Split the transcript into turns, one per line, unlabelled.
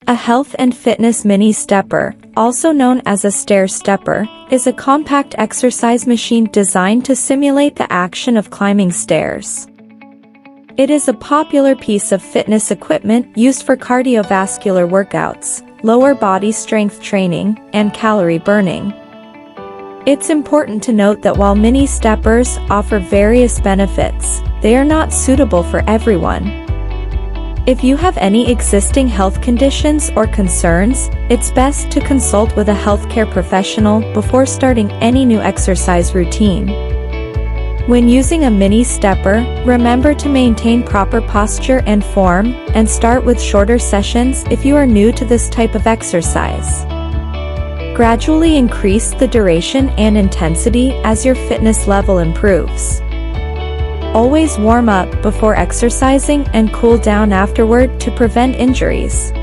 A health and fitness mini stepper, also known as a stair stepper, is a compact exercise machine designed to simulate the action of climbing stairs. It is a popular piece of fitness equipment used for cardiovascular workouts, lower body strength training, and calorie burning. It's important to note that while mini steppers offer various benefits, they are not suitable for everyone. If you have any existing health conditions or concerns, it's best to consult with a healthcare professional before starting any new exercise routine. When using a mini stepper, remember to maintain proper posture and form, and start with shorter sessions if you are new to this type of exercise. Gradually increase the duration and intensity as your fitness level improves. Always warm up before exercising and cool down afterward to prevent injuries.